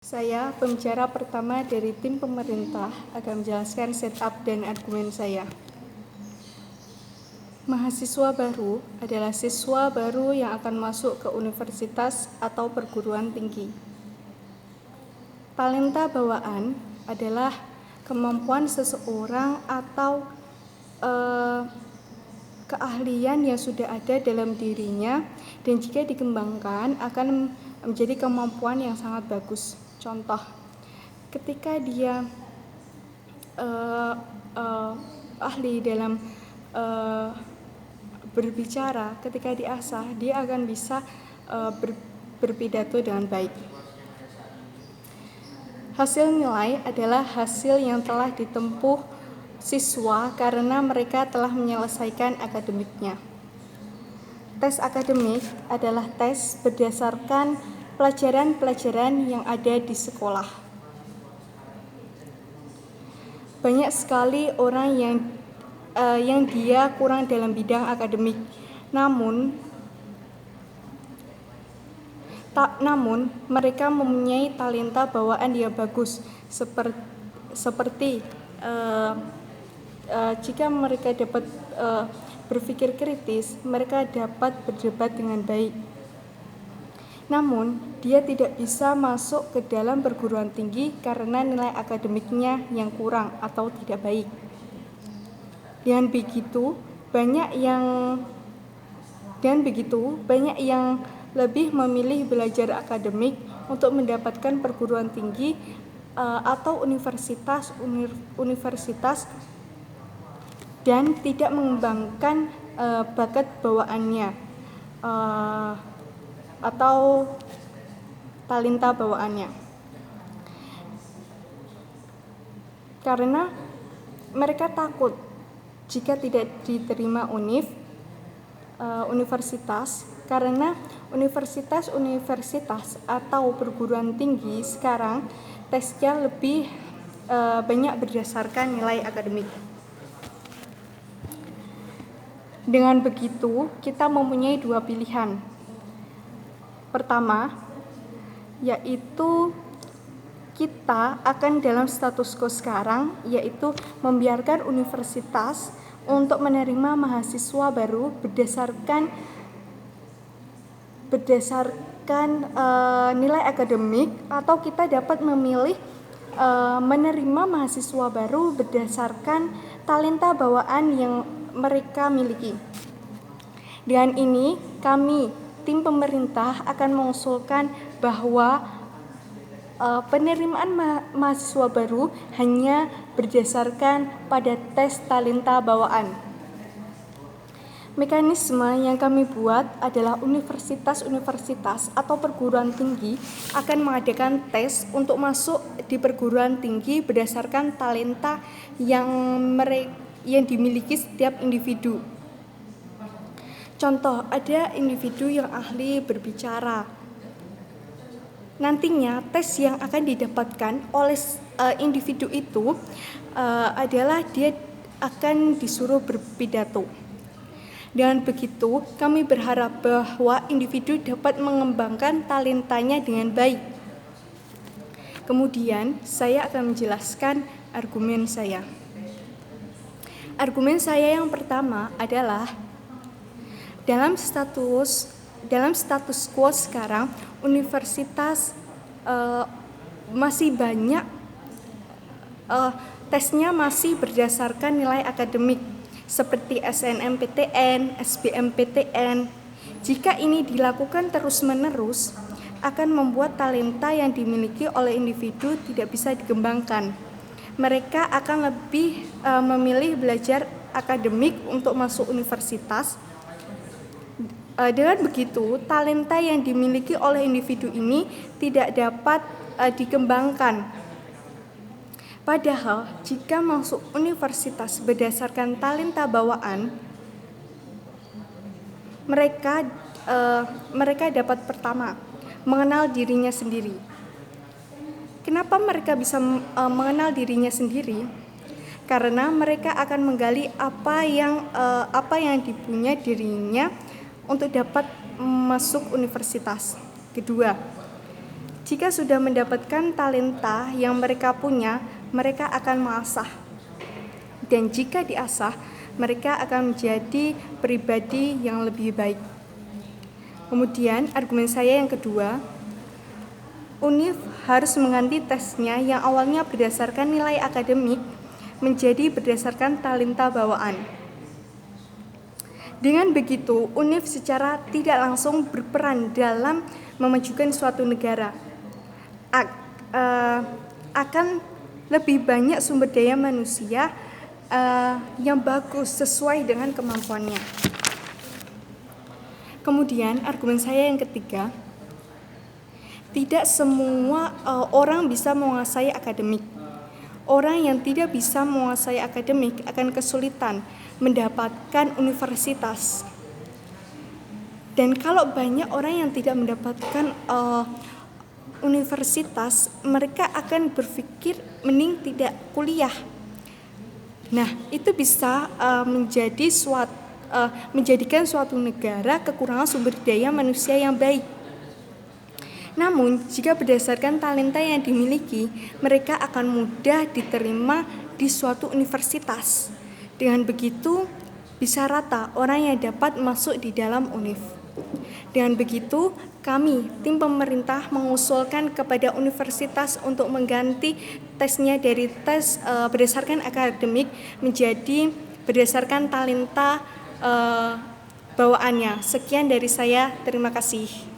Saya, pembicara pertama dari tim pemerintah, akan menjelaskan setup dan argumen saya. Mahasiswa baru adalah siswa baru yang akan masuk ke universitas atau perguruan tinggi. Talenta bawaan adalah kemampuan seseorang atau keahlian yang sudah ada dalam dirinya dan jika dikembangkan akan menjadi kemampuan yang sangat bagus. Contoh, ketika dia ahli dalam berbicara, ketika diasah, dia akan bisa berpidato dengan baik. Hasil nilai adalah hasil yang telah ditempuh siswa karena mereka telah menyelesaikan akademiknya. Tes akademik adalah tes berdasarkan pelajaran-pelajaran yang ada di sekolah. Banyak sekali orang yang dia kurang dalam bidang akademik, namun mereka mempunyai talenta bawaan yang bagus, seperti jika mereka dapat berpikir kritis, mereka dapat berdebat dengan baik. Namun, dia tidak bisa masuk ke dalam perguruan tinggi karena nilai akademiknya yang kurang atau tidak baik. Dengan begitu, banyak yang lebih memilih belajar akademik untuk mendapatkan perguruan tinggi atau universitas dan tidak mengembangkan bakat bawaannya atau talenta bawaannya. Karena mereka takut jika tidak diterima universitas, karena universitas atau perguruan tinggi sekarang tesnya lebih banyak berdasarkan nilai akademik. Dengan begitu, kita mempunyai dua pilihan. Pertama, yaitu kita akan dalam status quo sekarang, yaitu membiarkan universitas untuk menerima mahasiswa baru berdasarkan nilai akademik, atau kita dapat memilih menerima mahasiswa baru berdasarkan talenta bawaan yang mereka miliki. Dengan ini, kami, tim pemerintah, akan mengusulkan bahwa penerimaan mahasiswa baru hanya berdasarkan pada tes talenta bawaan. Mekanisme yang kami buat adalah universitas atau perguruan tinggi akan mengadakan tes untuk masuk di perguruan tinggi berdasarkan talenta yang dimiliki setiap individu. Contoh, ada individu yang ahli berbicara. Nantinya tes yang akan didapatkan oleh individu itu adalah dia akan disuruh berpidato. Dengan begitu, kami berharap bahwa individu dapat mengembangkan talentanya dengan baik. Kemudian, saya akan menjelaskan argumen saya. Argumen saya yang pertama adalah dalam status quo sekarang, universitas masih banyak tesnya masih berdasarkan nilai akademik seperti SNMPTN, SBMPTN. Jika ini dilakukan terus-menerus, akan membuat talenta yang dimiliki oleh individu tidak bisa dikembangkan. Mereka akan lebih memilih belajar akademik untuk masuk universitas. Dengan begitu, talenta yang dimiliki oleh individu ini tidak dapat dikembangkan. Padahal, jika masuk universitas berdasarkan talenta bawaan, mereka dapat pertama mengenal dirinya sendiri. Kenapa mereka bisa mengenal dirinya sendiri? Karena mereka akan menggali apa yang dipunya dirinya untuk dapat masuk universitas. Kedua, Jika sudah mendapatkan talenta yang mereka punya, mereka akan mengasah. Dan jika diasah, mereka akan menjadi pribadi yang lebih baik. Kemudian argumen saya yang kedua, Univ harus mengganti tesnya yang awalnya berdasarkan nilai akademik menjadi berdasarkan talenta bawaan. Dengan begitu, Univ secara tidak langsung berperan dalam memajukan suatu negara. Akan lebih banyak sumber daya manusia yang bagus sesuai dengan kemampuannya. Kemudian argumen saya yang ketiga, tidak semua orang bisa menguasai akademik. Orang yang tidak bisa menguasai akademik akan kesulitan mendapatkan universitas. Dan kalau banyak orang yang tidak mendapatkan universitas, mereka akan berpikir mending tidak kuliah. Nah, itu bisa menjadikan suatu negara kekurangan sumber daya manusia yang baik. Namun, jika berdasarkan talenta yang dimiliki, mereka akan mudah diterima di suatu universitas. Dengan begitu, bisa rata orang yang dapat masuk di dalam Univ. Dengan begitu, kami, tim pemerintah, mengusulkan kepada universitas untuk mengganti tesnya dari tes berdasarkan akademik menjadi berdasarkan talenta bawaannya. Sekian dari saya, terima kasih.